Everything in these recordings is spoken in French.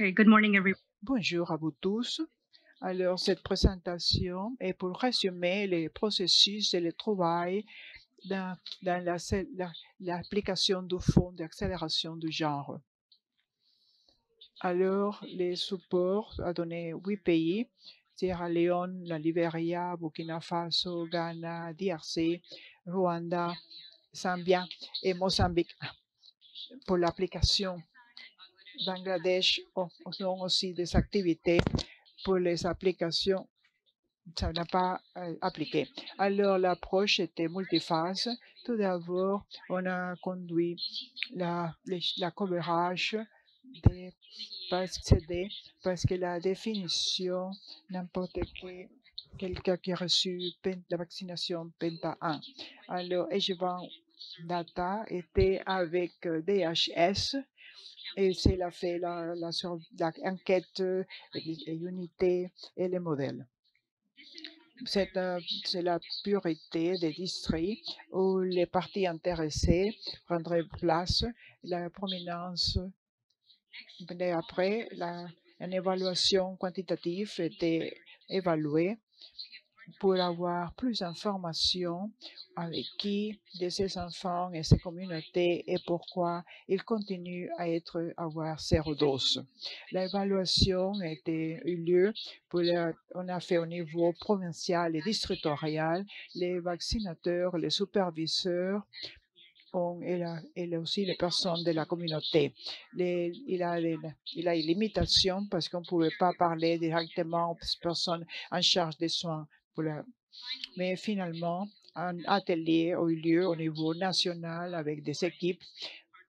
Okay, good morning, everyone. Bonjour à vous tous. Alors, cette présentation est pour résumer les processus et les trouvailles dans l'application du Fonds d'accélération du genre. Alors, les supports a donné 8 pays, Sierra Leone, la Libéria, Burkina Faso, Ghana, DRC, Rwanda, Zambia et Mozambique. Pour l'application, Bangladesh ont aussi des activités pour les applications. Ça n'a pas appliqué. Alors, l'approche était multiphase. Tout d'abord, on a conduit la coverage des CD parce que la définition, n'importe qui, quelqu'un qui a reçu la vaccination Penta 1. Alors, Ejevent Data était avec DHS et c'est fait l'enquête, les unités et les modèles. C'est la priorité des districts où les parties intéressées prendraient place. La prominence venait après. Une évaluation quantitative était évaluée pour avoir plus d'informations avec qui de ces enfants et ces communautés et pourquoi ils continuent à avoir sérodose. L'évaluation a eu lieu on a fait au niveau provincial et distritorial. Les vaccinateurs, les superviseurs et aussi les personnes de la communauté. Il a une limitation parce qu'on ne pouvait pas parler directement aux personnes en charge des soins. Mais finalement, un atelier a eu lieu au niveau national avec des équipes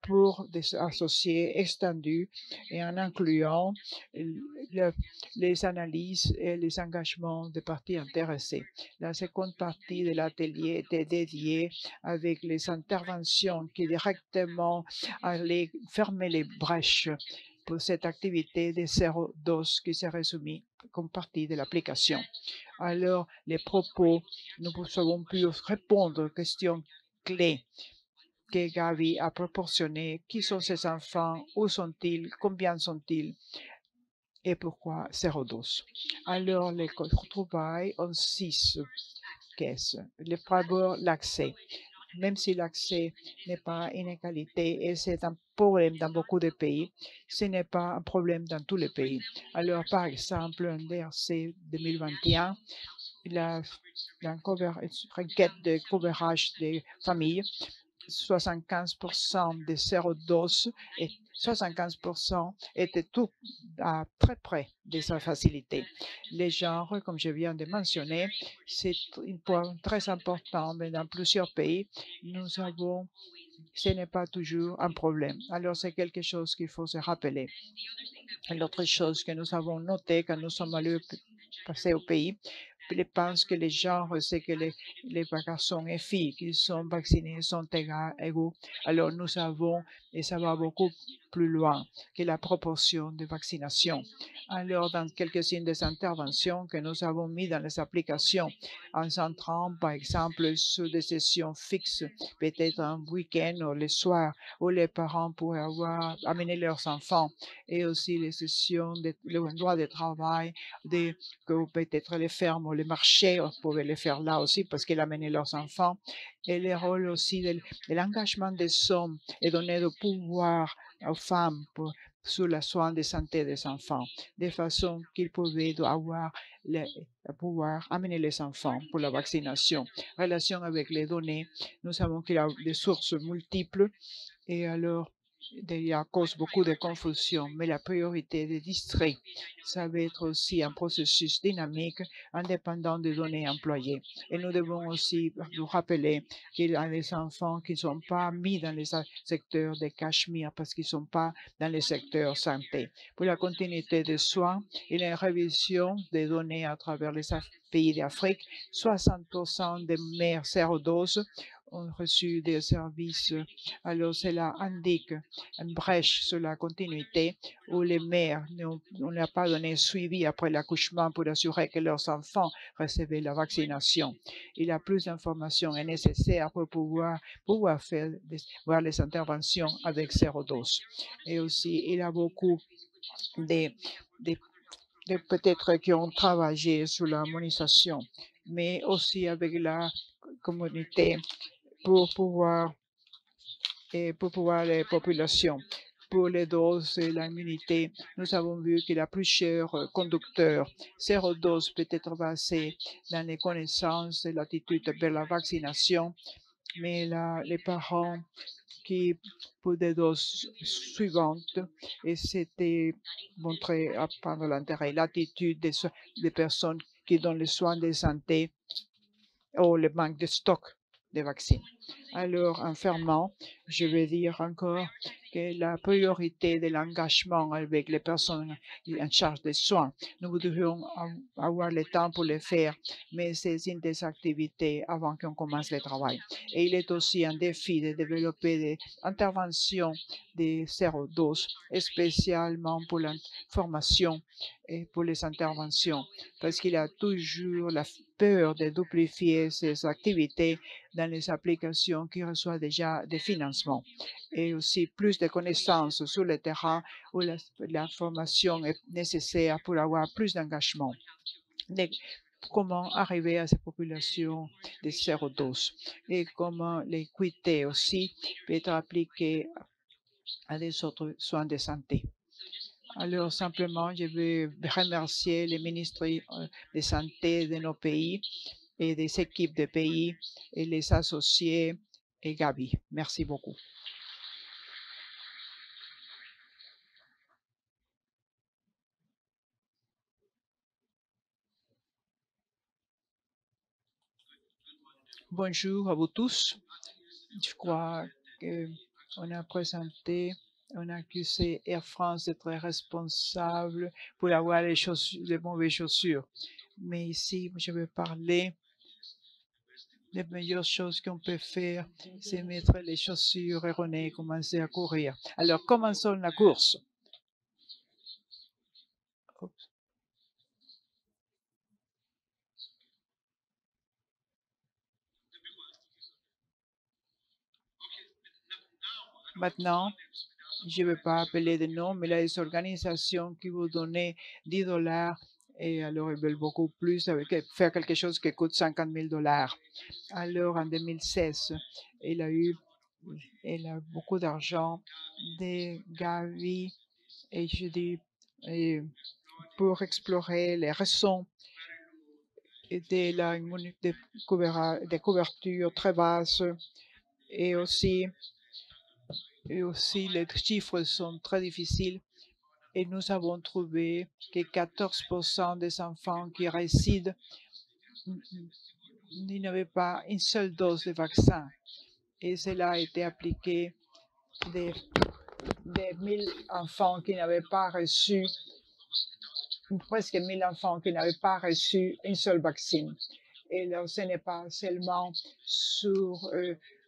pour des associés extendus et en incluant les analyses et les engagements des parties intéressées. La seconde partie de l'atelier était dédiée avec les interventions qui directement allaient fermer les brèches pour cette activité de sérodose qui s'est résumée comme partie de l'application. Alors, les propos, nous avons pu répondre aux questions clés que Gavi a proportionné. Qui sont ces enfants? Où sont-ils? Combien sont-ils? Et pourquoi sérodose? Alors, les trouvailles ont 6 caisses. D'abord, l'accès. Même si l'accès n'est pas une égalité et c'est un problème dans beaucoup de pays, ce n'est pas un problème dans tous les pays. Alors, par exemple, en DRC 2021, la requête de couvrage des familles, 75% des sérodoses et 75% étaient tout très près de sa facilité. Les genres, comme je viens de mentionner, c'est un point très important, mais dans plusieurs pays, ce n'est pas toujours un problème. Alors, c'est quelque chose qu'il faut se rappeler. L'autre chose que nous avons noté quand nous sommes allés passer au pays, je pense que les genres, c'est que les garçons et filles qui sont vaccinés sont égaux. Alors nous savons, et ça va beaucoup plus loin que la proportion de vaccination. Alors, dans quelques-unes des interventions que nous avons mises dans les applications, en centrant, par exemple, sur des sessions fixes, peut-être un week-end ou le soir, où les parents pourraient amener leurs enfants, et aussi les sessions, le droit de travail, que peut-être les fermes ou les marchés pouvaient le faire là aussi parce qu'ils amenaient leurs enfants, et le rôle aussi de l'engagement des hommes et donner le pouvoir aux femmes sur le soin de santé des enfants, de façon qu'ils pouvaient avoir le pouvoir amener les enfants pour la vaccination. Relation avec les données, nous savons qu'il y a des sources multiples et alors il y a cause beaucoup de confusion, mais la priorité des districts, ça va être aussi un processus dynamique indépendant des données employées. Et nous devons aussi nous rappeler qu'il y a des enfants qui ne sont pas mis dans les secteurs de Cachemire parce qu'ils ne sont pas dans les secteurs santé. Pour la continuité des soins, il y a une révision des données à travers les pays d'Afrique. 60% des mères sérodoses ont reçu des services. Alors, cela indique une brèche sur la continuité où les mères n'ont pas donné suivi après l'accouchement pour assurer que leurs enfants recevaient la vaccination. Il y a plus d'informations nécessaires pour pouvoir voir les interventions avec sérodose. Et aussi, il y a beaucoup des, des peut-être qui ont travaillé sur l'harmonisation, mais aussi avec la communauté pour pouvoir les populations. Pour les doses et l'immunité, nous avons vu que la plus chère conducteur, sérodose peut être basée dans les connaissances et l'attitude vers la vaccination, mais les parents qui, pour des doses suivantes, et c'était montré par l'intérêt, l'attitude des personnes qui donnent les soins de santé ou le manque de stock de vaccins. Alors, en fermant, je vais dire encore que la priorité de l'engagement avec les personnes en charge des soins, nous voudrions avoir le temps pour le faire, mais c'est une des activités avant qu'on commence le travail. Et il est aussi un défi de développer des interventions de sérodoses, spécialement pour la formation et pour les interventions, parce qu'il y a toujours la peur de duplifier ces activités dans les applications qui reçoivent déjà des financements et aussi plus de connaissances sur le terrain où la formation est nécessaire pour avoir plus d'engagement. Comment arriver à ces populations de sérodoses et comment l'équité aussi peut être appliquée à des autres soins de santé. Alors, simplement, je veux remercier les ministres de santé de nos pays et des équipes de pays et les associés et Gabi. Merci beaucoup. Bonjour à vous tous. Je crois qu'on a présenté, on a accusé Air France d'être responsable pour avoir les mauvaises chaussures. Mais ici, je vais parler des meilleures choses qu'on peut faire, c'est mettre les chaussures erronées et commencer à courir. Alors, commençons la course. Oups. Maintenant, je ne vais pas appeler de nom, mais il y a des organisations qui vous donnent 10 dollars et alors ils veulent beaucoup plus avec faire quelque chose qui coûte 50 000 dollars. Alors en 2016, il a beaucoup d'argent des Gavi et je dis pour explorer les raisons de la des couvertures très basses et aussi les chiffres sont très difficiles. Et nous avons trouvé que 14% des enfants qui résident n'avaient pas une seule dose de vaccin. Et cela a été appliqué des 1000 enfants qui n'avaient pas reçu, presque 1000 enfants qui n'avaient pas reçu une seule vaccine. Et là, ce n'est pas seulement sur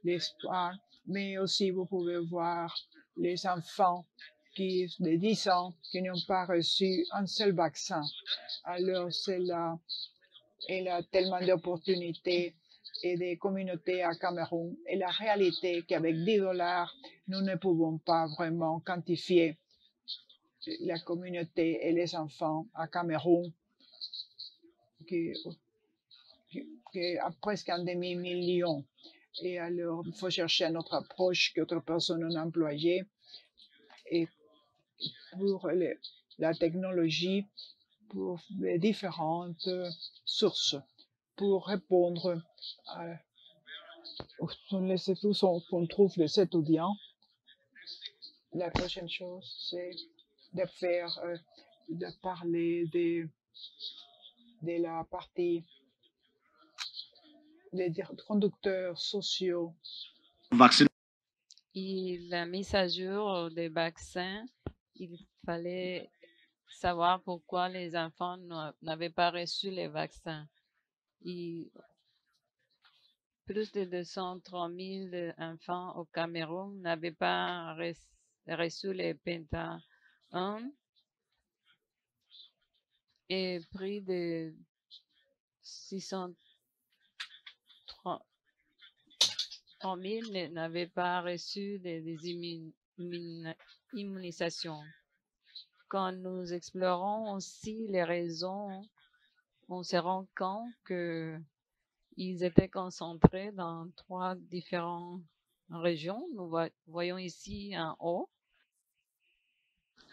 l'espoir, mais aussi vous pouvez voir les enfants de 10 ans qui n'ont pas reçu un seul vaccin. Alors, c'est là, il y a tellement d'opportunités et des communautés à Cameroun. Et la réalité est qu'avec 10 dollars, nous ne pouvons pas vraiment quantifier la communauté et les enfants à Cameroun qui à presque un demi-million. Et alors, il faut chercher notre approche qu'autre personne non employée et pour la technologie, pour les différentes sources, pour répondre les études qu'on trouve de cet audience. La prochaine chose, c'est de faire, de parler de la partie des conducteurs sociaux. Et la mise à jour des vaccins, il fallait savoir pourquoi les enfants n'avaient pas reçu les vaccins. Et plus de 203 000 enfants au Cameroun n'avaient pas reçu les Penta 1 et près de 603 000 n'avaient pas reçu des immunisations. quand nous explorons aussi les raisons, on se rend compte que ils étaient concentrés dans 3 différentes régions. Nous voyons ici en haut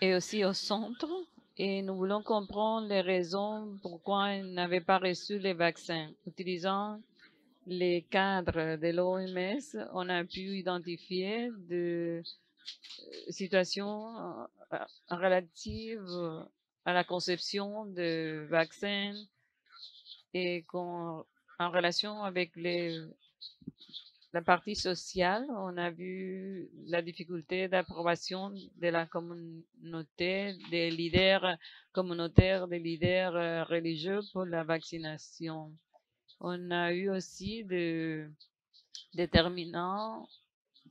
et aussi au centre. Et nous voulons comprendre les raisons pourquoi ils n'avaient pas reçu les vaccins. Utilisant les cadres de l'OMS, on a pu identifier des situations relatives à la conception de vaccins et en relation avec la partie sociale, on a vu la difficulté d'approbation de la communauté, des leaders communautaires, des leaders religieux pour la vaccination. On a eu aussi des déterminants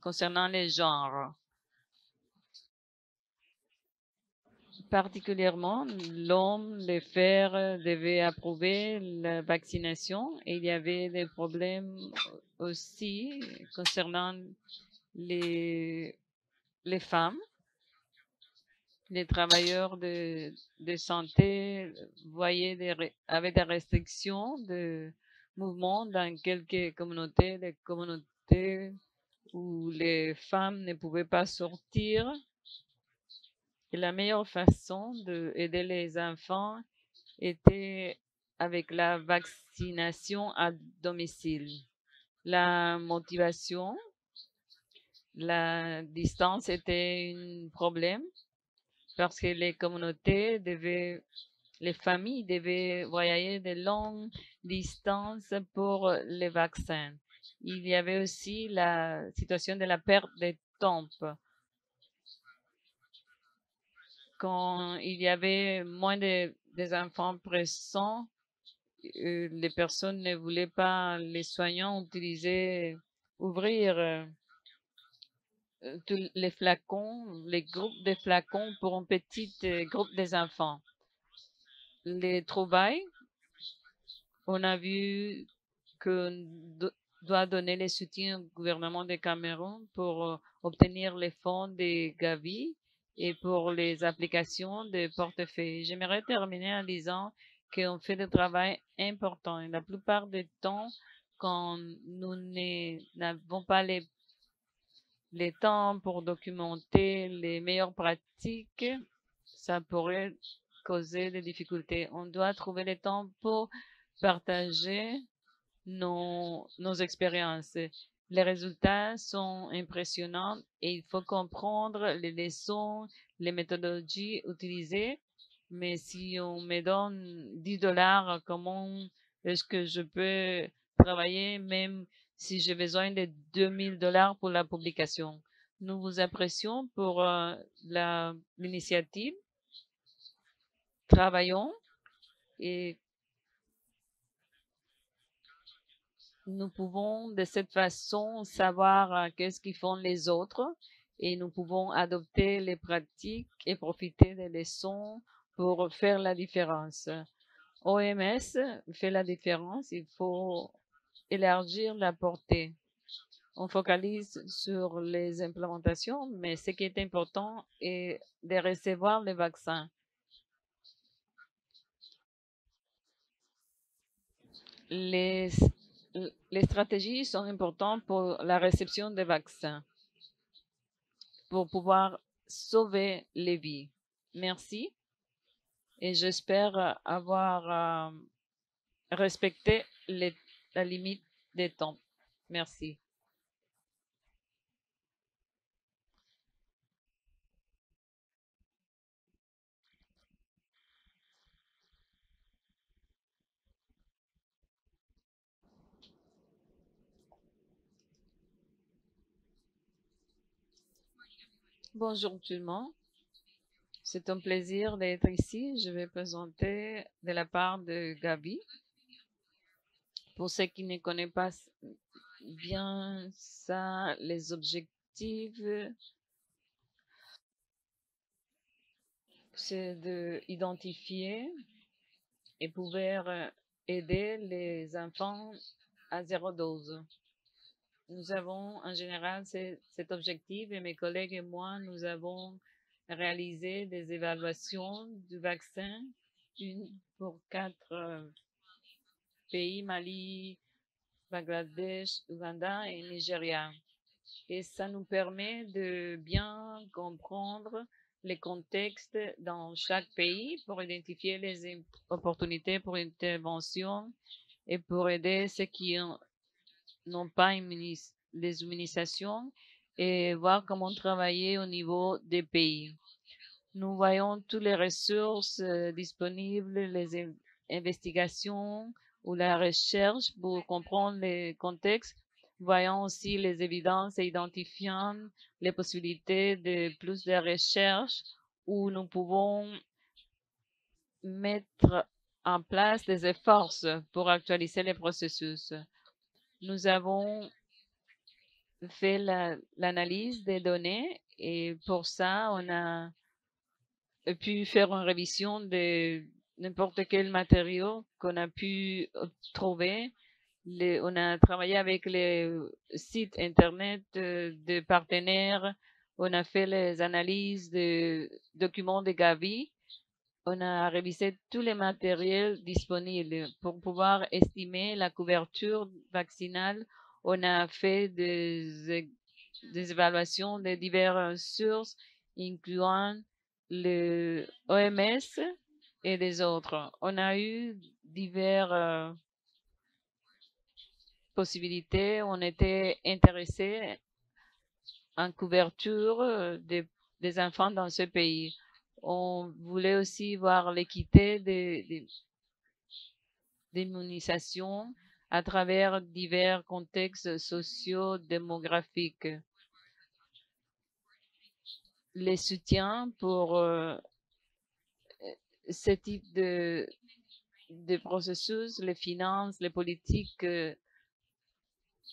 concernant les genres. Particulièrement, l'homme, les fers devaient approuver la vaccination et il y avait des problèmes aussi concernant les femmes, les travailleurs de santé avaient des restrictions de mouvement dans quelques communautés, des communautés où les femmes ne pouvaient pas sortir. Et la meilleure façon d'aider les enfants était avec la vaccination à domicile. La motivation, la distance était un problème parce que les familles devaient voyager de longues distances pour les vaccins. Il y avait aussi la situation de la perte de temps. Quand il y avait moins des enfants présents, les personnes ne voulaient pas, les soignants ouvrir tous les flacons, les groupes de flacons pour un petit groupe des enfants. Les trouvailles, on a vu que doit donner le soutien au gouvernement de Cameroun pour obtenir les fonds des Gavi et pour les applications de portefeuille. J'aimerais terminer en disant qu'on fait du travail important. Et la plupart du temps, quand nous n'avons pas les temps pour documenter les meilleures pratiques, ça pourrait causer des difficultés. On doit trouver le temps pour partager nos expériences. Les résultats sont impressionnants et il faut comprendre les leçons, les méthodologies utilisées. Mais si on me donne 10 dollars, comment est-ce que je peux travailler même si j'ai besoin de 2000 dollars pour la publication? Nous vous apprécions pour l'initiative. Travaillons et nous pouvons de cette façon savoir qu'est-ce qu'ils font les autres et nous pouvons adopter les pratiques et profiter des leçons pour faire la différence. OMS fait la différence, il faut élargir la portée. On focalise sur les implémentations, mais ce qui est important est de recevoir les vaccins. Les stratégies sont importantes pour la réception des vaccins, pour pouvoir sauver les vies. Merci et j'espère avoir respecté la limite des temps. Merci. Bonjour tout le monde. C'est un plaisir d'être ici. Je vais présenter de la part de Gabi. Pour ceux qui ne connaissent pas bien ça, les objectifs, c'est d'identifier et pouvoir aider les enfants à 0 dose. Nous avons en général cet objectif et mes collègues et moi, nous avons réalisé des évaluations du vaccin, une pour 4 pays, Mali, Bangladesh, Ouganda et Nigeria. Et ça nous permet de bien comprendre les contextes dans chaque pays pour identifier les opportunités pour intervention et pour aider ceux qui n'ont pas les immunisations et voir comment travailler au niveau des pays. Nous voyons toutes les ressources disponibles, les investigations ou la recherche pour comprendre les contextes. Voyons aussi les évidences et identifiant les possibilités de plus de recherche où nous pouvons mettre en place des efforts pour actualiser les processus. Nous avons fait l'analyse des données et pour ça, on a pu faire une révision de n'importe quel matériau qu'on a pu trouver. On a travaillé avec les sites Internet de partenaires. On a fait les analyses de documents de Gavi. On a révisé tous les matériels disponibles pour pouvoir estimer la couverture vaccinale. On a fait des évaluations de diverses sources, incluant le OMS et des autres. On a eu diverses possibilités. On était intéressé en couverture des enfants dans ce pays. On voulait aussi voir l'équité d'immunisation à travers divers contextes socio-démographiques. Les soutiens pour ce type de processus, les finances, les politiques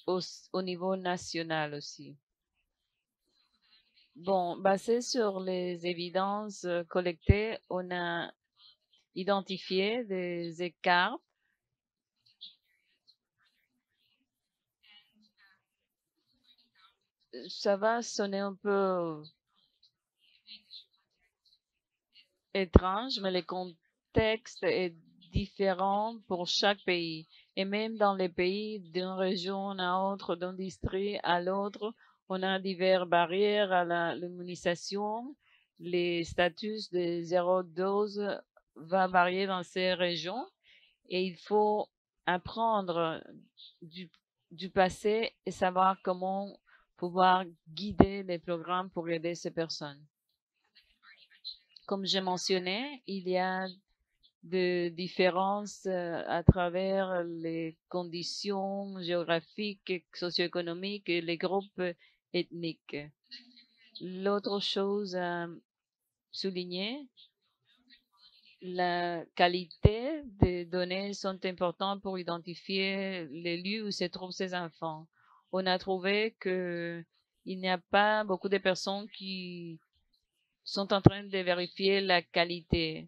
au niveau national aussi. Bon, basé sur les évidences collectées, on a identifié des écarts. Ça va sonner un peu étrange, mais le contexte est différent pour chaque pays. Et même dans les pays d'une région à autre, d'un district à l'autre, on a diverses barrières à l'immunisation. Les statuts de zéro dose va varier dans ces régions et il faut apprendre du passé et savoir comment pouvoir guider les programmes pour aider ces personnes. Comme j'ai mentionné, il y a de différences à travers les conditions géographiques, socio-économiques et les groupes ethniques. L'autre chose à souligner, la qualité des données sont importantes pour identifier les lieux où se trouvent ces enfants. On a trouvé que il n'y a pas beaucoup de personnes qui sont en train de vérifier la qualité,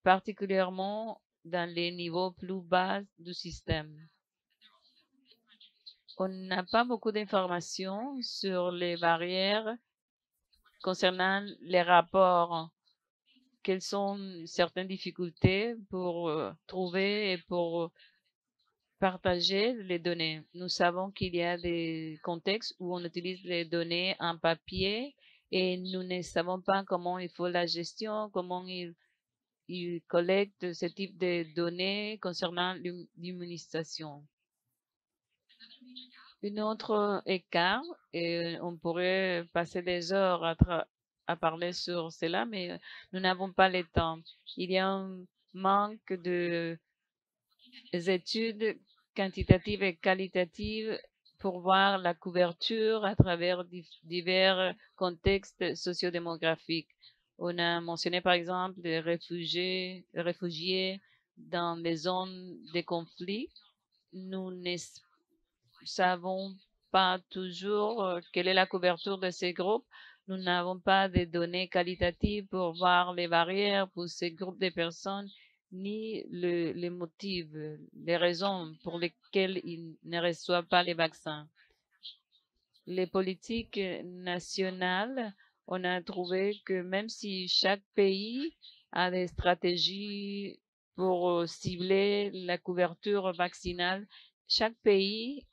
particulièrement dans les niveaux plus bas du système. On n'a pas beaucoup d'informations sur les barrières concernant les rapports. Quelles sont certaines difficultés pour trouver et pour partager les données. Nous savons qu'il y a des contextes où on utilise les données en papier et nous ne savons pas comment il faut la gestion, comment il collecte ce type de données concernant l'immunisation. Un autre écart, et on pourrait passer des heures à parler sur cela, mais nous n'avons pas le temps. Il y a un manque de études quantitatives et qualitatives pour voir la couverture à travers divers contextes sociodémographiques. On a mentionné par exemple les réfugiés dans les zones de conflit. Nous ne savons pas toujours quelle est la couverture de ces groupes. Nous n'avons pas de données qualitatives pour voir les barrières pour ces groupes de personnes ni les motifs, les raisons pour lesquelles ils ne reçoivent pas les vaccins. Les politiques nationales on a trouvé que même si chaque pays a des stratégies pour cibler la couverture vaccinale, chaque pays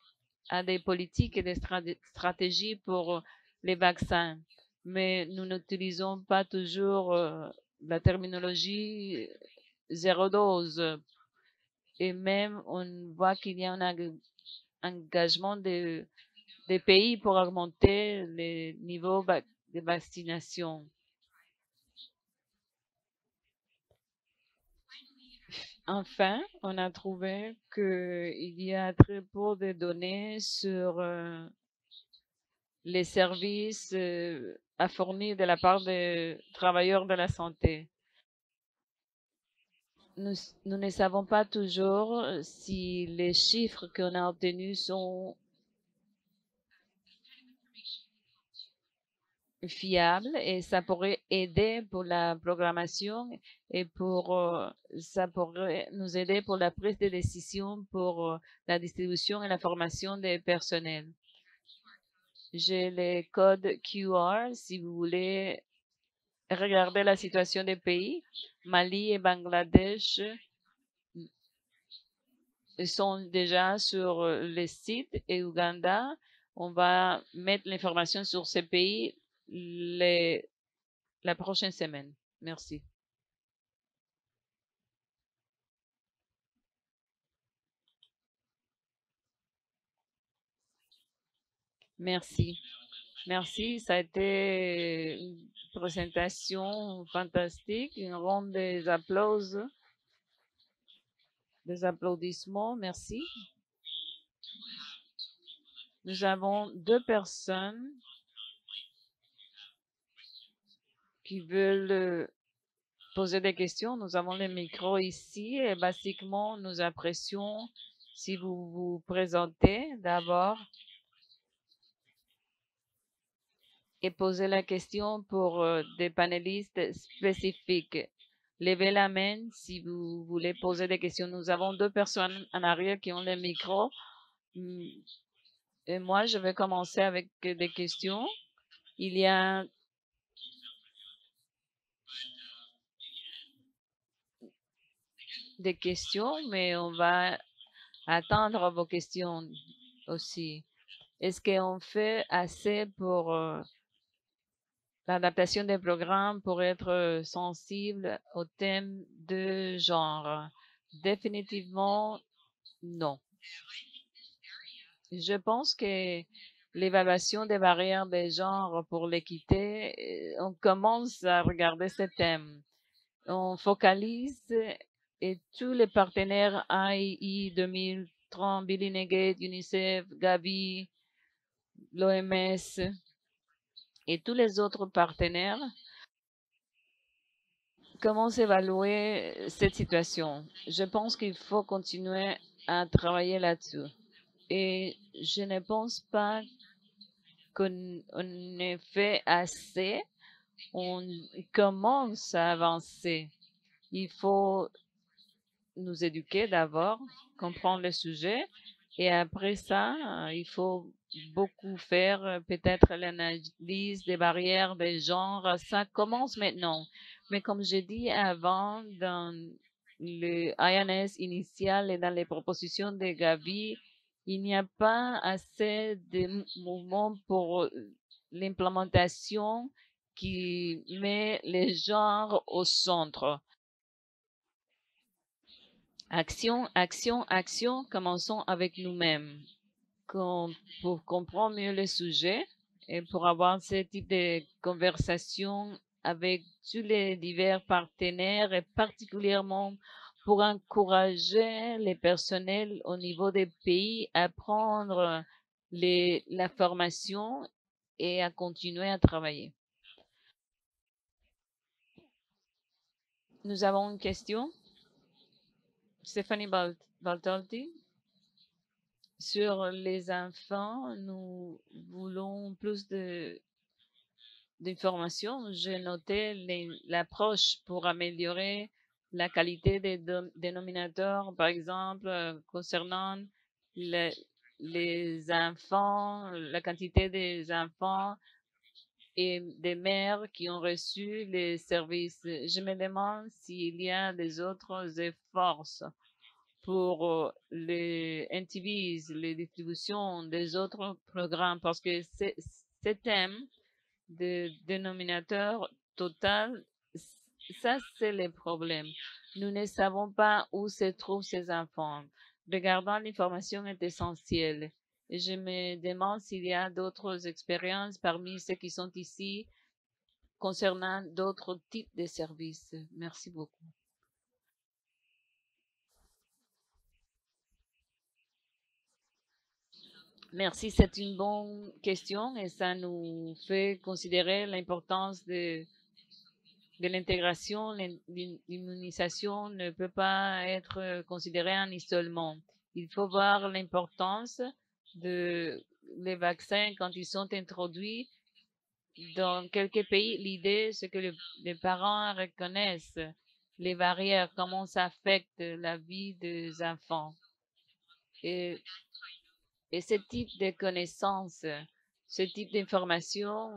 a des politiques et des stratégies pour les vaccins. Mais nous n'utilisons pas toujours la terminologie zéro dose. Et même, on voit qu'il y a un engagement des pays pour augmenter les niveaux de vaccination. Enfin, on a trouvé qu'il y a très peu de données sur les services à fournir de la part des travailleurs de la santé. Nous ne savons pas toujours si les chiffres qu'on a obtenus sont fiables et ça pourrait aider pour la programmation et ça pourrait nous aider pour la prise de décision pour la distribution et la formation des personnels. J'ai les codes QR si vous voulez regarder la situation des pays. Mali et Bangladesh sont déjà sur le site et Ouganda. On va mettre l'information sur ces pays la prochaine semaine. Merci. Merci. Merci, ça a été une présentation fantastique, une ronde des applaudissements. Merci. Nous avons 2 personnes qui veulent poser des questions. Nous avons le micro ici et basiquement, nous apprécions si vous vous présentez d'abord et posez la question pour des panélistes spécifiques. Levez la main si vous voulez poser des questions. Nous avons 2 personnes en arrière qui ont le micro. Et moi, je vais commencer avec des questions. Il y a des questions, mais on va attendre vos questions aussi. Est-ce qu'on fait assez pour l'adaptation des programmes pour être sensible au thème de genre? Définitivement, non. Je pense que l'évaluation des barrières des genres pour l'équité, on commence à regarder ce thème. On focalise et tous les partenaires AII 2030, Bill & Melinda Gates, UNICEF, Gavi, l'OMS et tous les autres partenaires commencent à évaluer cette situation. Je pense qu'il faut continuer à travailler là-dessus. Et je ne pense pas qu'on ait fait assez. On commence à avancer. Il faut nous éduquer d'abord, comprendre le sujet, et après ça, il faut beaucoup faire peut-être l'analyse des barrières des genres. Ça commence maintenant. Mais comme j'ai dit avant, dans le INS initial et dans les propositions de Gavi, il n'y a pas assez de mouvements pour l'implémentation qui met les genres au centre. Action, action, action, commençons avec nous-mêmes. Pour comprendre mieux le sujet et pour avoir ce type de conversation avec tous les divers partenaires et particulièrement pour encourager les personnels au niveau des pays à prendre la formation et à continuer à travailler. Nous avons une question. Stéphanie Baltoldi. Sur les enfants, nous voulons plus d'informations. J'ai noté l'approche pour améliorer la qualité des dénominateurs, par exemple, concernant les enfants, la quantité des enfants et des mères qui ont reçu les services. Je me demande s'il y a des autres efforts pour les NTVs, les distributions des autres programmes, parce que ces thèmes de dénominateur total, ça c'est le problème. Nous ne savons pas où se trouvent ces enfants. Regardant l'information est essentielle. Et je me demande s'il y a d'autres expériences parmi ceux qui sont ici concernant d'autres types de services. Merci beaucoup. Merci, c'est une bonne question et ça nous fait considérer l'importance de l'intégration. L'immunisation ne peut pas être considérée en isolement. Il faut voir l'importance de les vaccins quand ils sont introduits dans quelques pays. L'idée, c'est que les parents reconnaissent les barrières, comment ça affecte la vie des enfants. Et Et ce type de connaissances, ce type d'information,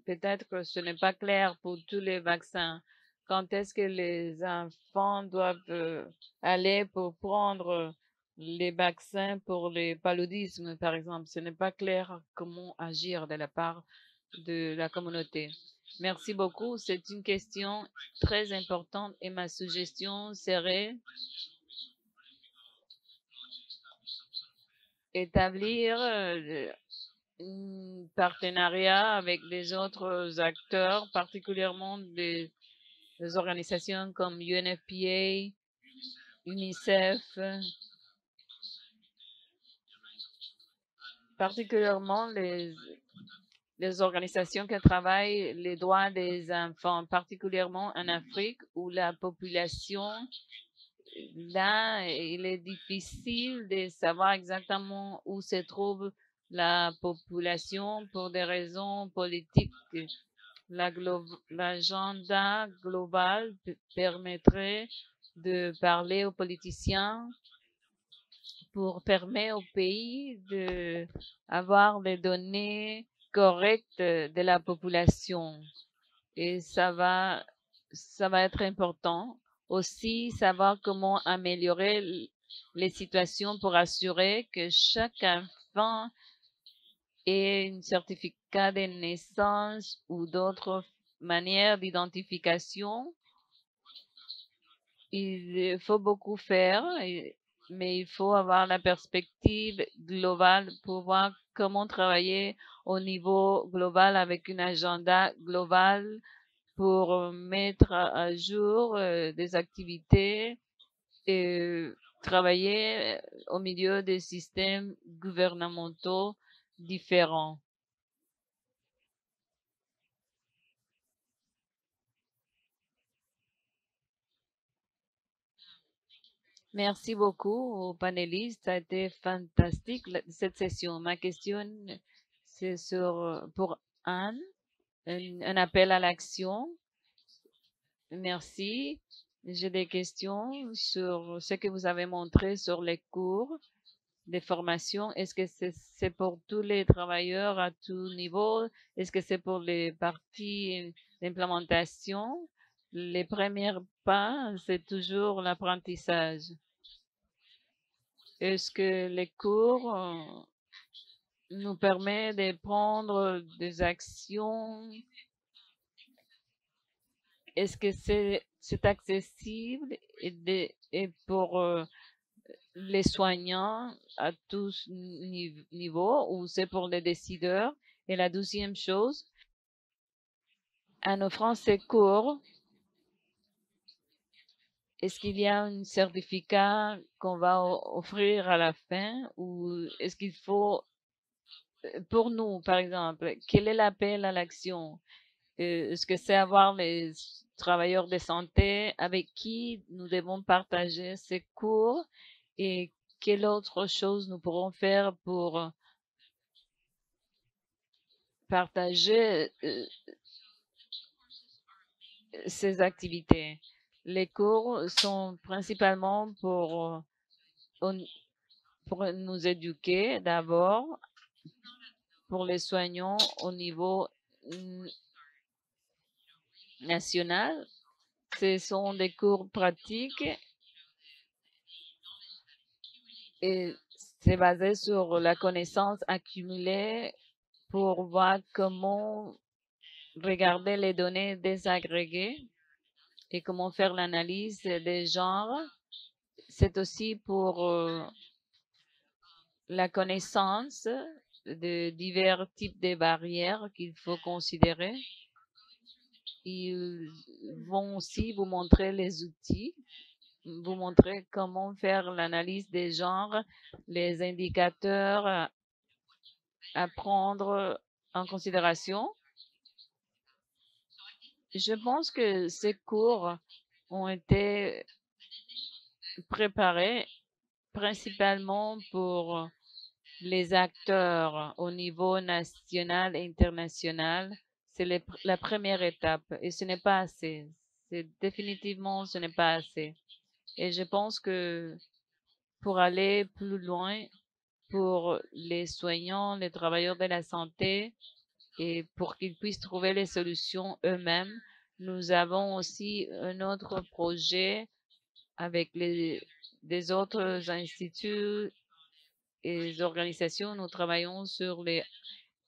peut-être que ce n'est pas clair pour tous les vaccins. Quand est-ce que les enfants doivent aller pour prendre les vaccins pour le paludisme, par exemple? Ce n'est pas clair comment agir de la part de la communauté. Merci beaucoup. C'est une question très importante et ma suggestion serait établir un partenariat avec les autres acteurs, particulièrement des organisations comme UNFPA, UNICEF, particulièrement les organisations qui travaillent les droits des enfants, particulièrement en Afrique où la population, là, il est difficile de savoir exactement où se trouve la population pour des raisons politiques. L'agenda global permettrait de parler aux politiciens pour permettre au pays d'avoir les données correctes de la population. Et ça va être important. Aussi, savoir comment améliorer les situations pour assurer que chaque enfant ait un certificat de naissance ou d'autres manières d'identification. Il faut beaucoup faire, mais il faut avoir la perspective globale pour voir comment travailler au niveau global avec un agenda global pour mettre à jour des activités et travailler au milieu des systèmes gouvernementaux différents. Merci beaucoup aux panélistes. Ça a été fantastique cette session. Ma question, c'est pour Anne, un appel à l'action. Merci. J'ai des questions sur ce que vous avez montré sur les cours de formation. Est-ce que c'est pour tous les travailleurs à tout niveau? Est-ce que c'est pour les parties d'implémentation? Les premiers pas, c'est toujours l'apprentissage. Est-ce que les cours nous permettent de prendre des actions? Est-ce que c'est accessible et pour les soignants à tous niveaux ou c'est pour les décideurs? Et la deuxième chose, en offrant ces cours, est-ce qu'il y a un certificat qu'on va offrir à la fin ou est-ce qu'il faut, pour nous, par exemple, quel est l'appel à l'action? Est-ce que c'est avoir les travailleurs de santé avec qui nous devons partager ces cours et quelle autre chose nous pourrons faire pour partager ces activités? Les cours sont principalement pour nous éduquer d'abord, pour les soignants au niveau nationale. Ce sont des cours pratiques et c'est basé sur la connaissance accumulée pour voir comment regarder les données désagrégées et comment faire l'analyse des genres. C'est aussi pour la connaissance de divers types de barrières qu'il faut considérer. Ils vont aussi vous montrer les outils, vous montrer comment faire l'analyse des genres, les indicateurs à prendre en considération. Je pense que ces cours ont été préparés principalement pour les acteurs au niveau national et international. C'est la première étape et ce n'est pas assez. Définitivement, ce n'est pas assez. Et je pense que pour aller plus loin, pour les soignants, les travailleurs de la santé, et pour qu'ils puissent trouver les solutions eux-mêmes, nous avons aussi un autre projet avec des autres instituts et organisations. Nous travaillons sur les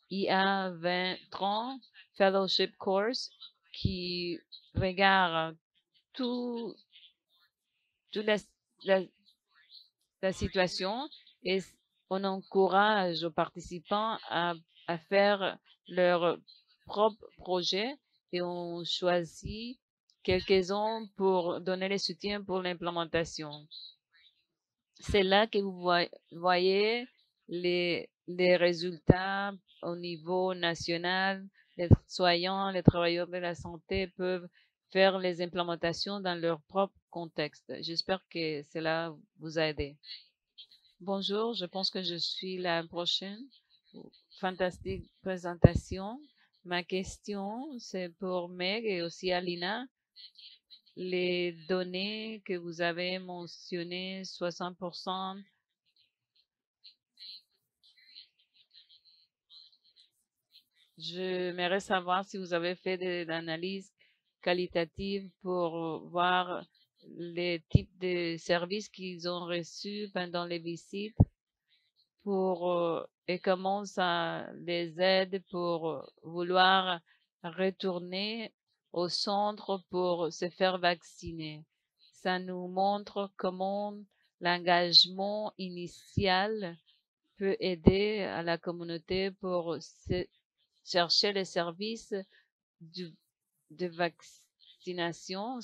IA 2030 Fellowship Course qui regarde toute la situation et on encourage aux participants à faire leur propre projet et on choisit quelques-uns pour donner le soutien pour l'implémentation. C'est là que vous voyez les résultats au niveau national. Les soignants, les travailleurs de la santé peuvent faire les implémentations dans leur propre contexte. J'espère que cela vous a aidé. Bonjour, je pense que je suis la prochaine. Fantastique présentation. Ma question, c'est pour Meg et aussi Alina. Les données que vous avez mentionnées, 60%, j'aimerais savoir si vous avez fait des analyses qualitatives pour voir les types de services qu'ils ont reçus pendant les visites et comment ça les aide pour vouloir retourner au centre pour se faire vacciner. Ça nous montre comment l'engagement initial peut aider à la communauté pour chercher les services de vaccination.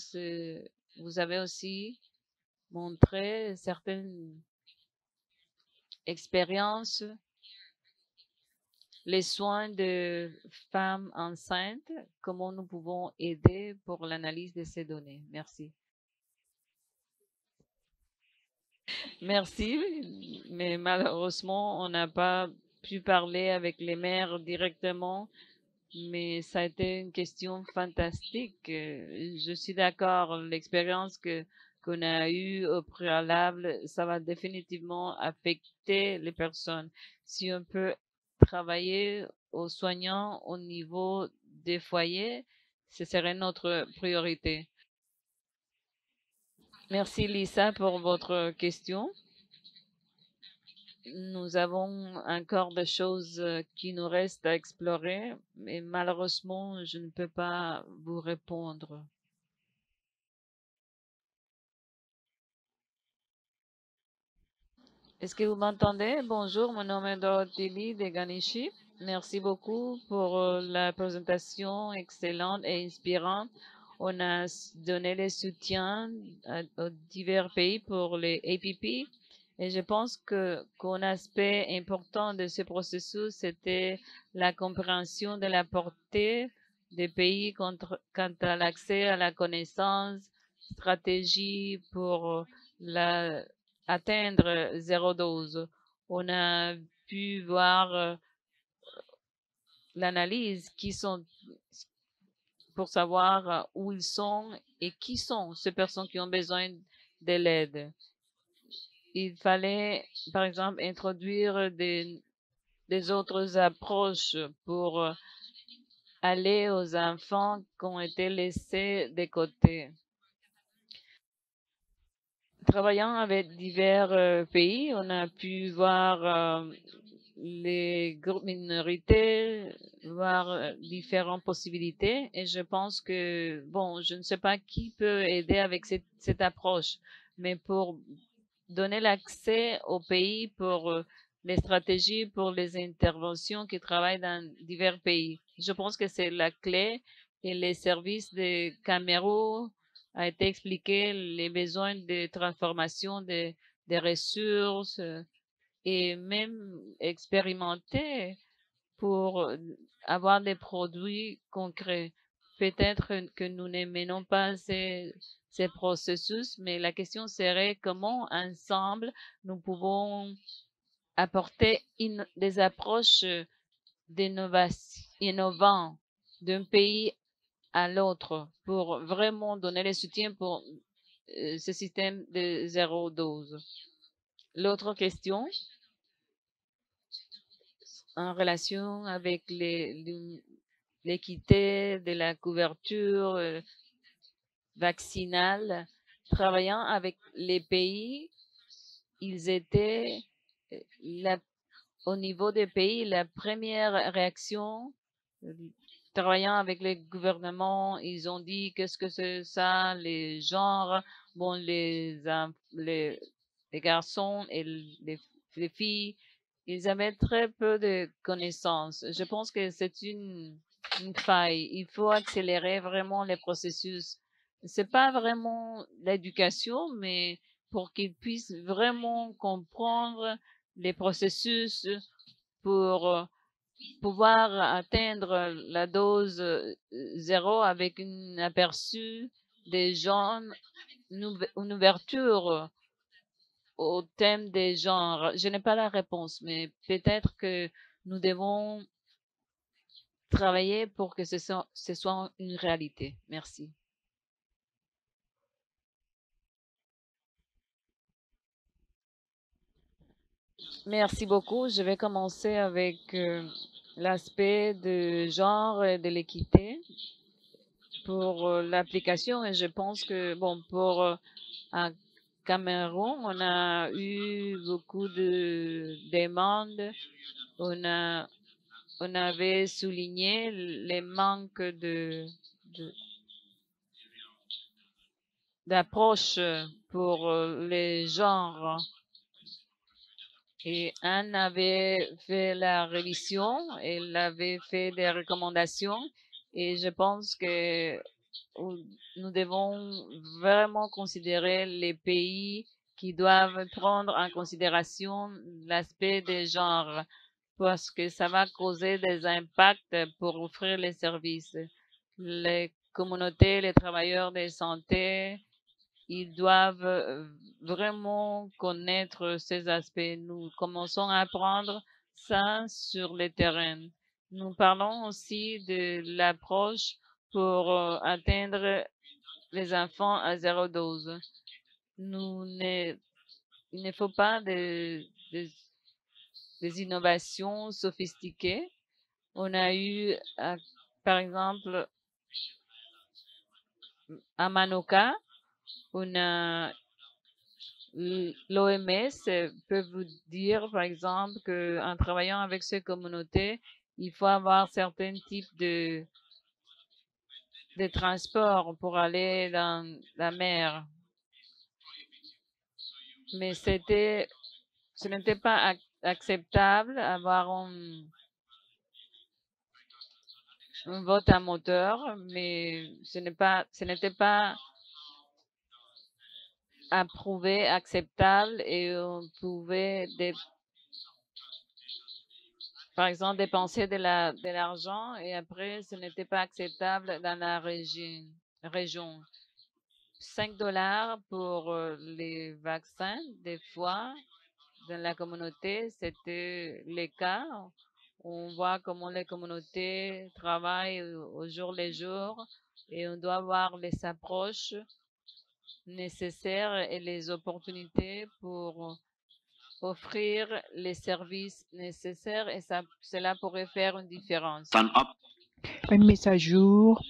Vous avez aussi montré certaines expériences, les soins de femmes enceintes, comment nous pouvons aider pour l'analyse de ces données. Merci. Merci, mais malheureusement, on n'a pas pu parler avec les mères directement, mais ça a été une question fantastique. Je suis d'accord, l'expérience qu'on a eue au préalable, ça va définitivement affecter les personnes. Si on peut travailler aux soignants au niveau des foyers, ce serait notre priorité. Merci Lisa pour votre question. Nous avons encore des choses qui nous restent à explorer, mais malheureusement, je ne peux pas vous répondre. Est-ce que vous m'entendez? Bonjour, mon nom est Dorothy Lee de Ganishi. Merci beaucoup pour la présentation excellente et inspirante. On a donné le soutien aux divers pays pour les APP. Et je pense qu'un aspect important de ce processus, c'était la compréhension de la portée des pays quant à l'accès à la connaissance, stratégie pour atteindre zéro dose. On a pu voir l'analyse pour savoir où ils sont et qui sont ces personnes qui ont besoin de l'aide. Il fallait, par exemple, introduire des autres approches pour aller aux enfants qui ont été laissés de côté. Travaillant avec divers pays, on a pu voir les groupes minorités, voir différentes possibilités. Et je pense que, bon, je ne sais pas qui peut aider avec cette approche, mais pour donner l'accès au pays pour les stratégies, pour les interventions qui travaillent dans divers pays. Je pense que c'est la clé et les services de Cameroun a été expliqué les besoins de transformation des ressources et même expérimenter pour avoir des produits concrets. Peut-être que nous ne menons pas ces processus, mais la question serait comment ensemble nous pouvons apporter des approches innovantes d'un pays à l'autre pour vraiment donner le soutien pour ce système de zéro dose. L'autre question, en relation avec l'équité de la couverture vaccinale, travaillant avec les pays, ils étaient au niveau des pays, la première réaction, travaillant avec les gouvernements, ils ont dit qu'est-ce que c'est ça, les genres, bon, les garçons et les filles, ils avaient très peu de connaissances. Je pense que c'est une faille. Il faut accélérer vraiment les processus. C'est pas vraiment l'éducation, mais pour qu'ils puissent vraiment comprendre les processus pour pouvoir atteindre la dose zéro avec un aperçu des gens, une ouverture au thème des genres. Je n'ai pas la réponse, mais peut-être que nous devons travailler pour que ce soit une réalité. Merci. Merci beaucoup. Je vais commencer avec l'aspect de genre et de l'équité pour l'application. Et je pense que, bon, pour à Cameroun, on a eu beaucoup de demandes. On avait souligné les manques d'approche pour les genres. Et Anne avait fait la révision, elle avait fait des recommandations et je pense que nous devons vraiment considérer les pays qui doivent prendre en considération l'aspect des genres parce que ça va causer des impacts pour offrir les services. Les communautés, les travailleurs de santé, ils doivent vraiment connaître ces aspects. Nous commençons à apprendre ça sur le terrain. Nous parlons aussi de l'approche pour atteindre les enfants à zéro dose. Il ne faut pas des innovations sophistiquées. On a eu, par exemple, à Manoka, on a l'OMS peut vous dire, par exemple, qu'en travaillant avec ces communautés, il faut avoir certains types de transports pour aller dans la mer. Mais ce n'était pas acceptable d'avoir un vote à moteur, mais ce n'était pas approuvé, acceptable et on pouvait par exemple, dépenser de l'argent et après, ce n'était pas acceptable dans la région. 5 dollars pour les vaccins, des fois, dans la communauté, c'était le cas. On voit comment les communautés travaillent au jour le jour et on doit avoir les approches nécessaires et les opportunités pour offrir les services nécessaires et cela pourrait faire une différence. une mise à jour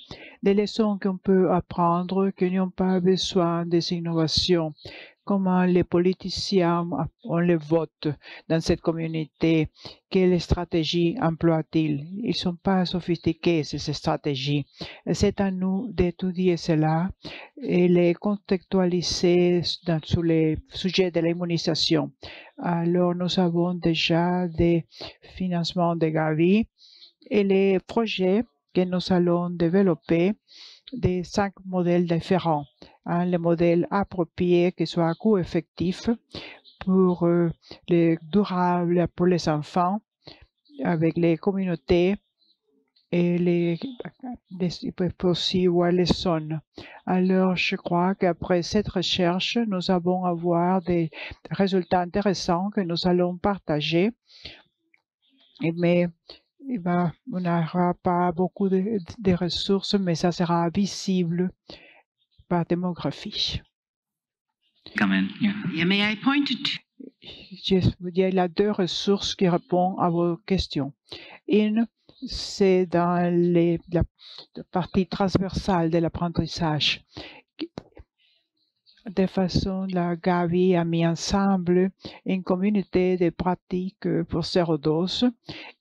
des leçons qu'on peut apprendre, qui n'ont pas besoin des innovations. Comment les politiciens on les vote dans cette communauté, quelles stratégies emploient-ils? Ils ne sont pas sophistiqués, ces stratégies. C'est à nous d'étudier cela et les contextualiser sur les sujets de l'immunisation. Alors, nous avons déjà des financements de Gavi et les projets que nous allons développer des 5 modèles différents. Les modèles appropriés qui soient coût effectifs pour les durables pour les enfants avec les communautés et les aussi les zones. Alors, je crois qu'après cette recherche, nous allons avoir des résultats intéressants que nous allons partager. Mais on n'aura pas beaucoup de ressources, mais ça sera visible par démographie. Comment? Yeah, may I point to Je vous dis, il y a 2 ressources qui répondent à vos questions. Une, c'est dans la partie transversale de l'apprentissage. De façon, la Gavi a mis ensemble une communauté de pratiques pour sérodose.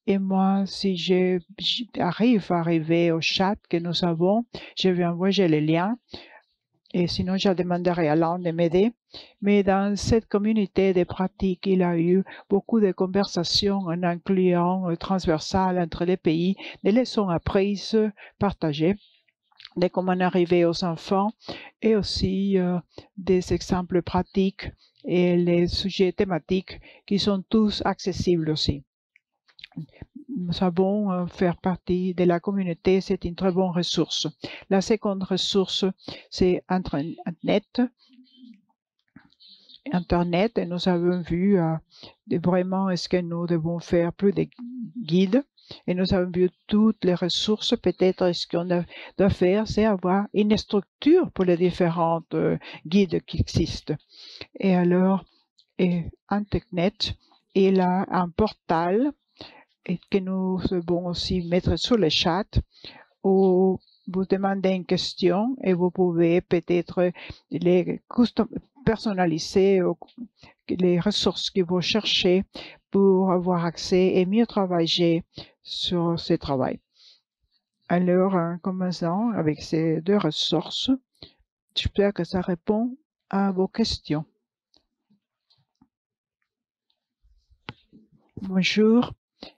Et moi, si j'arrive à arriver au chat que nous avons, je vais envoyer les liens. Et sinon, je demanderai à l'un de m'aider. Mais dans cette communauté de pratiques, il y a eu beaucoup de conversations en incluant transversales entre les pays, des leçons apprises, partagées, de comment arriver aux enfants et aussi des exemples pratiques et les sujets thématiques qui sont tous accessibles aussi. Nous savons faire partie de la communauté, c'est une très bonne ressource. La seconde ressource, c'est Internet, et nous avons vu vraiment est-ce que nous devons faire plus de guides, et nous avons vu toutes les ressources. Peut-être ce qu'on doit faire, c'est avoir une structure pour les différentes guides qui existent. Et alors, Internet, il a un portal et que nous devons aussi mettre sur le chat où vous demandez une question et vous pouvez peut-être les personnaliser les ressources que vous cherchez pour avoir accès et mieux travailler sur ce travail. Alors, en commençant avec ces 2 ressources, j'espère que ça répond à vos questions. Bonjour.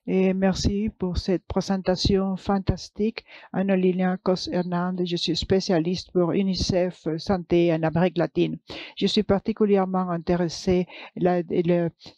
Et merci pour cette présentation fantastique. Annalina Cos-Hernandez, je suis spécialiste pour UNICEF Santé en Amérique latine. Je suis particulièrement intéressée à la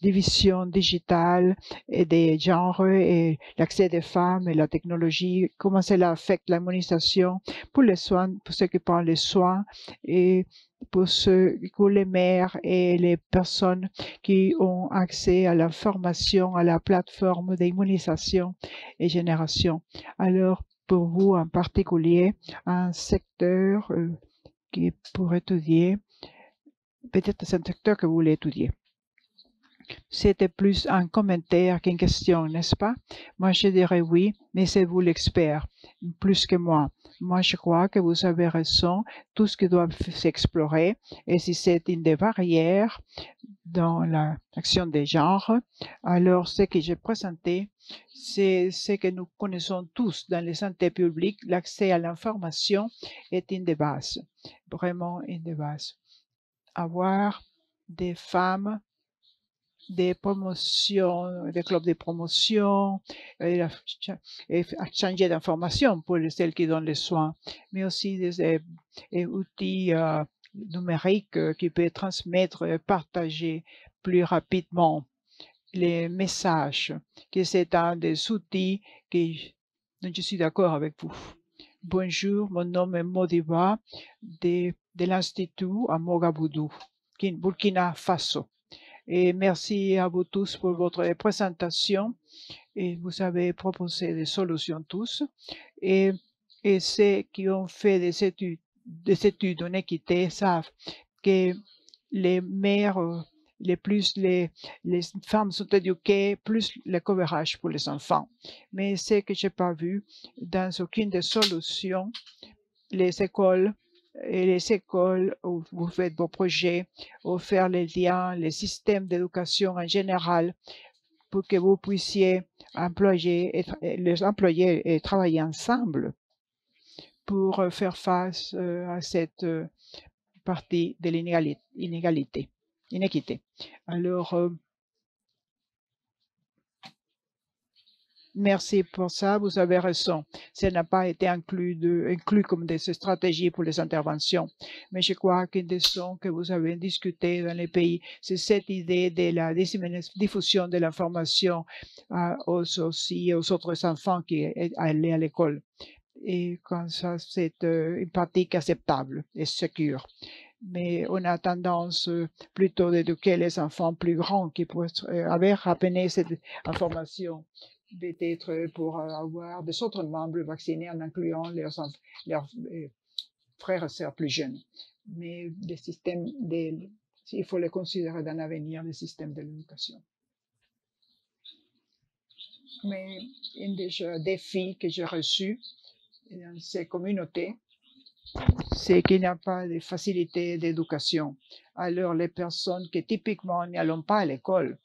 division digitale et des genres et l'accès des femmes et la technologie, comment cela affecte l'immunisation pour les soins, pour ceux qui prennent les soins et pour les mères et les personnes qui ont accès à l'information, à la plateforme d'immunisation et génération. Alors, pour vous en particulier, un secteur qui pour étudier, peut-être c'est un secteur que vous voulez étudier. C'était plus un commentaire qu'une question, n'est-ce pas? Moi, je dirais oui, mais c'est vous l'expert, plus que moi. Moi, je crois que vous avez raison, tout ce qui doit s'explorer, et si c'est une des barrières dans l'action des genres, alors ce que j'ai présenté, c'est ce que nous connaissons tous dans la santé publique, l'accès à l'information est une des bases, vraiment une des bases. Avoir des femmes, des promotions, des clubs de promotion, et changer d'informations pour celles qui donnent les soins, mais aussi des outils numériques qui peuvent transmettre et partager plus rapidement les messages, que c'est un des outils dont je suis d'accord avec vous. Bonjour, mon nom est Modiba de l'Institut à Mogaboudou, Burkina Faso. Et merci à vous tous pour votre présentation. Et vous avez proposé des solutions tous. Et ceux qui ont fait des études en équité savent que les meilleures plus les femmes sont éduquées, plus le coverage pour les enfants. Mais ce que j'ai pas vu dans aucune des solutions, les écoles où vous faites vos projets, ou faire les liens, les systèmes d'éducation en général, pour que vous puissiez les employer et travailler ensemble pour faire face à cette partie de l'inégalité. Alors, merci pour ça, vous avez raison. Ça n'a pas été inclus comme des stratégies pour les interventions. Mais je crois qu'une des choses que vous avez discuté dans les pays, c'est cette idée de la diffusion de l'information aux autres enfants qui allaient à l'école. Et comme ça, c'est une pratique acceptable et sûre. Mais on a tendance plutôt d'éduquer les enfants plus grands qui pourraient avoir ramené cette information, peut-être pour avoir des autres membres vaccinés en incluant leurs frères et sœurs plus jeunes. Mais les systèmes, il faut les considérer dans l'avenir, les systèmes de l'éducation. Mais un des défis que j'ai reçus dans ces communautés, c'est qu'il n'y a pas de facilité d'éducation. Alors, les personnes qui typiquement n'allont pas à l'école,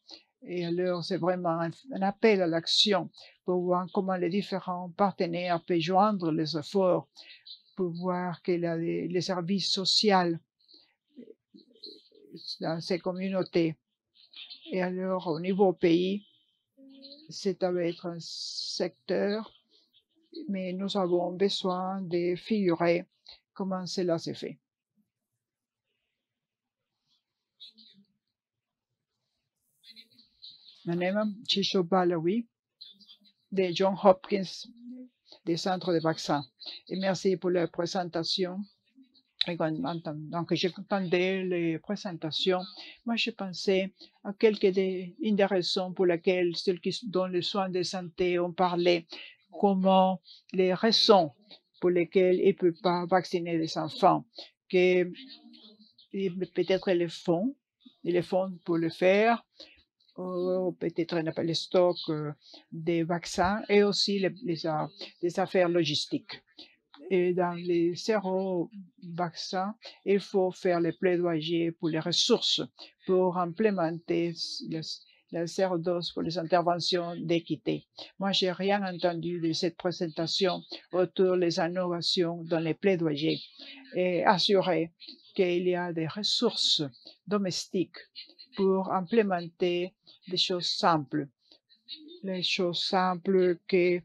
et alors c'est vraiment un appel à l'action pour voir comment les différents partenaires peuvent joindre les efforts pour voir que les services sociaux dans ces communautés. Et alors, au niveau pays, ça va être un secteur, mais nous avons besoin de figurer comment cela se fait. Mon nom est Chisho Balawi de Johns Hopkins, des centres de vaccins. Et merci pour la présentation. Et donc, j'entendais les présentations. Moi, je pensais à une des raisons pour lesquelles ceux qui donnent les soins de santé ont parlé, comment les raisons pour lesquelles ils ne peuvent pas vacciner les enfants, que peut-être les fonds pour le faire, ou peut-être les stocks des vaccins et aussi les affaires logistiques. Et dans les vaccins, il faut faire les plaidoyers pour les ressources, pour implémenter la sérodose pour les interventions d'équité. Moi, j'ai rien entendu de cette présentation autour des innovations dans les plaidoyers et assurer qu'il y a des ressources domestiques pour implémenter des choses simples. Les choses simples qui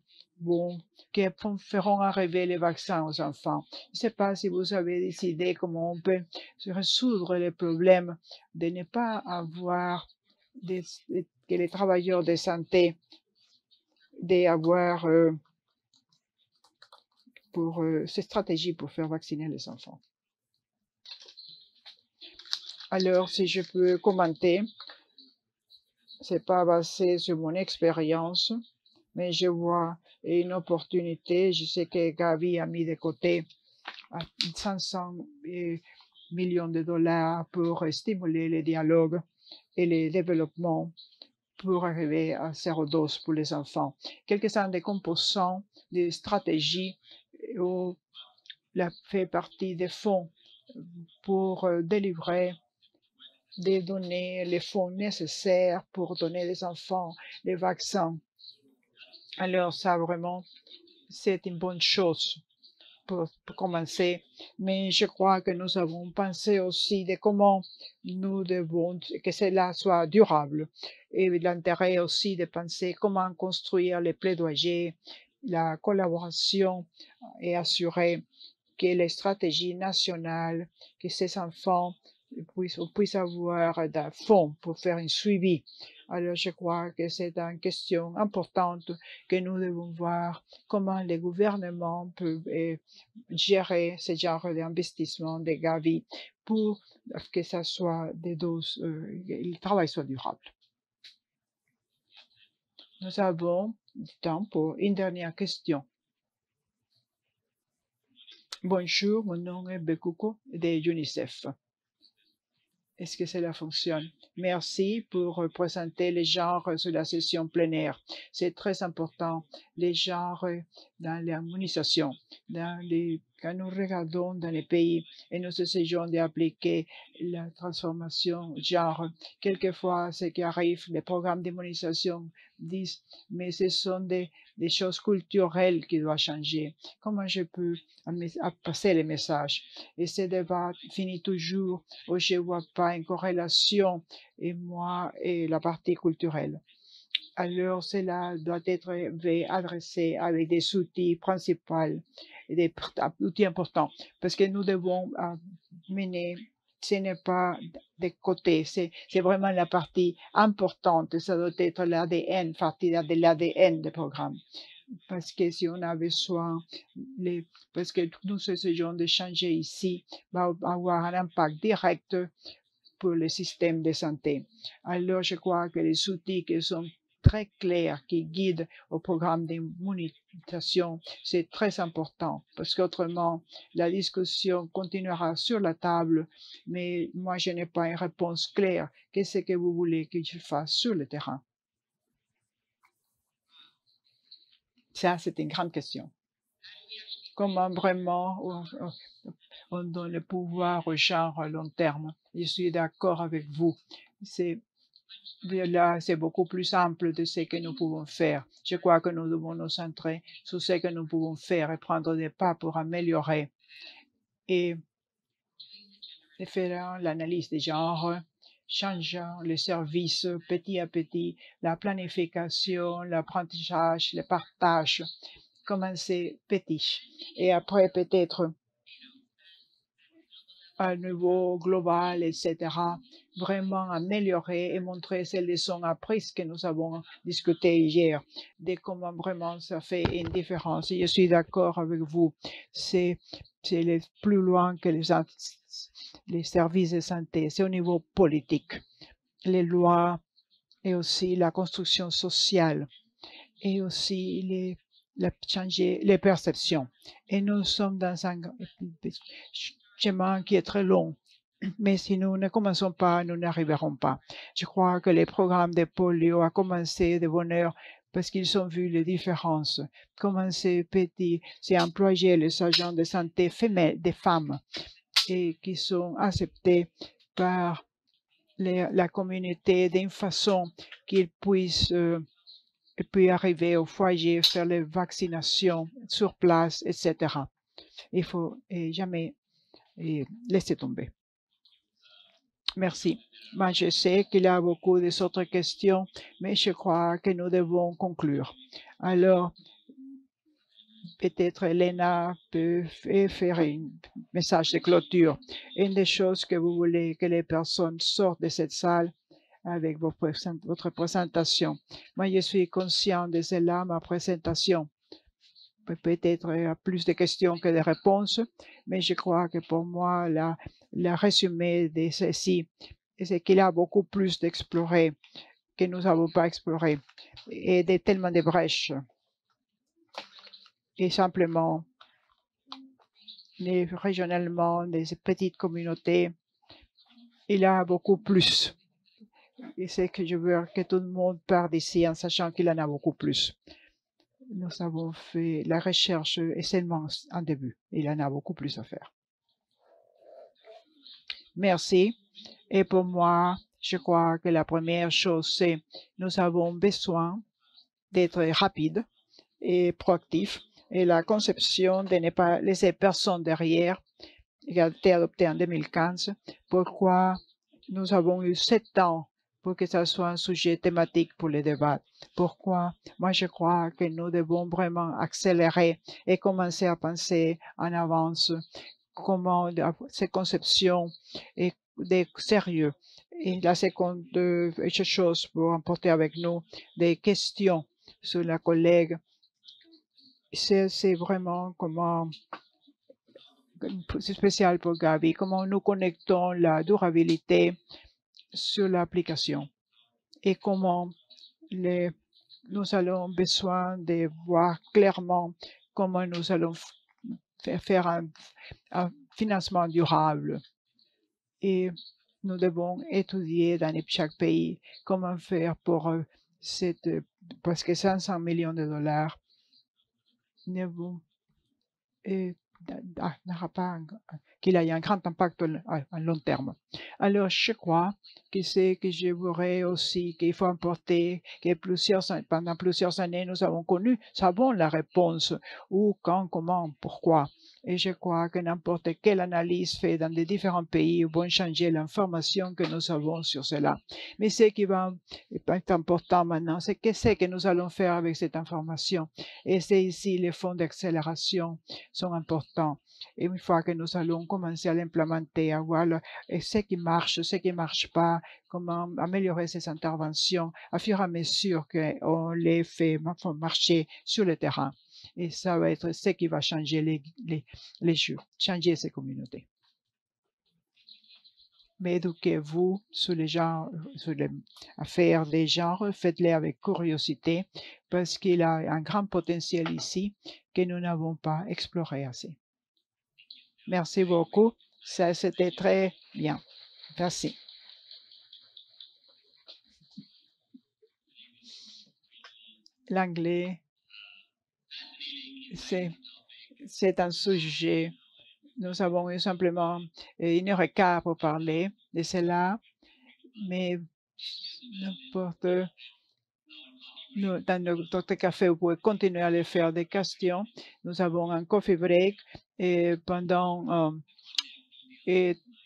feront arriver les vaccins aux enfants. Je ne sais pas si vous avez des idées comment on peut résoudre les problèmes de ne pas avoir que les travailleurs de santé d'avoir ces stratégies pour faire vacciner les enfants. Alors, si je peux commenter, c'est pas basé sur mon expérience, mais je vois une opportunité. Je sais que Gavi a mis de côté 500 millions de dollars pour stimuler le dialogue et le développement pour arriver à sérodose pour les enfants. Quelques-uns des composants des stratégies fait partie des fonds pour délivrer des données, les fonds nécessaires pour donner aux enfants les vaccins. Alors ça, vraiment, c'est une bonne chose pour commencer. Mais je crois que nous avons pensé aussi de comment nous devons que cela soit durable. Et l'intérêt aussi de penser comment construire les plaidoyers, la collaboration et assurer que les stratégies nationales, que ces enfants puissent avoir des fonds pour faire un suivi. Alors, je crois que c'est une question importante que nous devons voir comment les gouvernements peuvent gérer ce genre d'investissement de Gavi pour que ça soit le travail soit durable. Nous avons du temps pour une dernière question. Bonjour, mon nom est Bekuko de UNICEF. Est-ce que cela fonctionne? Merci pour présenter les genres sur la session plenaire. C'est très important, les genres dans l'harmonisation. Quand nous regardons dans les pays et nous essayons d'appliquer la transformation genre, quelquefois ce qui arrive, les programmes d'immunisation disent, mais ce sont des choses culturelles qui doivent changer. Comment je peux passer les messages? Et ce débat finit toujours où je ne vois pas une corrélation et moi et la partie culturelle. Alors, cela doit être adressé avec des outils principaux, des outils importants, parce que nous devons mener, ce n'est pas des côtés, c'est vraiment la partie importante, ça doit être l'ADN, partie de l'ADN du programme. Parce que si on a besoin, parce que nous essayons de changer ici, va avoir un impact direct pour le système de santé. Alors, je crois que les outils qui sont très clairs, qui guident au programme d'immunisation, c'est très important parce qu'autrement, la discussion continuera sur la table, mais moi, je n'ai pas une réponse claire. Qu'est-ce que vous voulez que je fasse sur le terrain? Ça, c'est une grande question. Comment vraiment on donne le pouvoir aux gens à long terme? Je suis d'accord avec vous. Là, c'est beaucoup plus simple de ce que nous pouvons faire. Je crois que nous devons nous centrer sur ce que nous pouvons faire et prendre des pas pour améliorer. Et faire l'analyse des genres, changeant les services petit à petit, la planification, l'apprentissage, le partage, commencer petit. Et après, peut-être à un niveau global, etc., vraiment améliorer et montrer ces leçons apprises que nous avons discutées hier, de comment vraiment ça fait une différence. Et je suis d'accord avec vous, c'est plus loin que les services de santé, c'est au niveau politique, les lois et aussi la construction sociale et aussi changer les perceptions. Et nous sommes dans un chemin qui est très long. Mais si nous ne commençons pas, nous n'arriverons pas. Je crois que les programmes de polio ont commencé de bonne heure parce qu'ils ont vu les différences. Commencer petit, c'est employer les agents de santé des femmes et qui sont acceptés par la communauté d'une façon qu'ils puissent et puis arriver au foyer, faire les vaccinations sur place, etc. Il faut jamais laisser tomber. Merci. Moi, je sais qu'il y a beaucoup d'autres questions, mais je crois que nous devons conclure. Alors, peut-être Elena peut faire un message de clôture. Une des choses que vous voulez que les personnes sortent de cette salle avec votre présentation. Moi, je suis conscient de cela, ma présentation. Peut-être il y a plus de questions que de réponses, mais je crois que pour moi, le résumé de ceci, c'est qu'il y a beaucoup plus d'explorer que nous n'avons pas exploré et tellement de brèches. Et simplement, régionalement, des petites communautés, il y a beaucoup plus. Et c'est que je veux que tout le monde parte d'ici en sachant qu'il y en a beaucoup plus. Nous avons fait la recherche et seulement un début. Il y en a beaucoup plus à faire. Merci. Et pour moi, je crois que la première chose, c'est nous avons besoin d'être rapides et proactifs. Et la conception de ne pas laisser personne derrière, qui a été adoptée en 2015. Pourquoi nous avons eu 7 ans pour que ça soit un sujet thématique pour les débats. Pourquoi? Moi, je crois que nous devons vraiment accélérer et commencer à penser en avance comment ces conceptions et des sérieux. Et la seconde chose pour emporter avec nous des questions sur la collègue. C'est vraiment comment c'est spécial pour Gabi, comment nous connectons la durabilité sur l'application et comment nous allons besoin de voir clairement comment nous allons faire un financement durable. Et nous devons étudier dans chaque pays comment faire pour presque 500 millions de dollars n'aura pas qu'il ait un grand impact à long terme. Alors, je crois que c'est que je voudrais aussi qu'il faut importer que pendant plusieurs années, nous savons la réponse, où, quand, comment, pourquoi. Et je crois que n'importe quelle analyse faite dans les différents pays vont changer l'information que nous avons sur cela. Mais ce qui va être important maintenant, c'est qu'est-ce que nous allons faire avec cette information. Et c'est ici les fonds d'accélération sont importants. Et une fois que nous allons commencer à l'implémenter, à voir ce qui marche, ce qui ne marche pas, comment améliorer ces interventions à fur et à mesure qu'on les fait marcher sur le terrain. Et ça va être ce qui va changer les jeux, changer ces communautés. Mais éduquez-vous sur les affaires des genres, faites-les avec curiosité, parce qu'il a un grand potentiel ici que nous n'avons pas exploré assez. Merci beaucoup. Ça, c'était très bien. Merci. L'anglais, c'est un sujet. Nous avons eu simplement 1h15 pour parler de cela, mais dans notre café, vous pouvez continuer à les faire des questions. Nous avons un coffee break pendant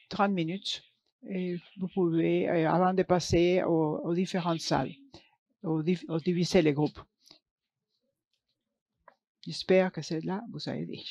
30 minutes. Et vous pouvez, avant de passer aux différentes salles, diviser les groupes. J'espère que cela vous a aidé.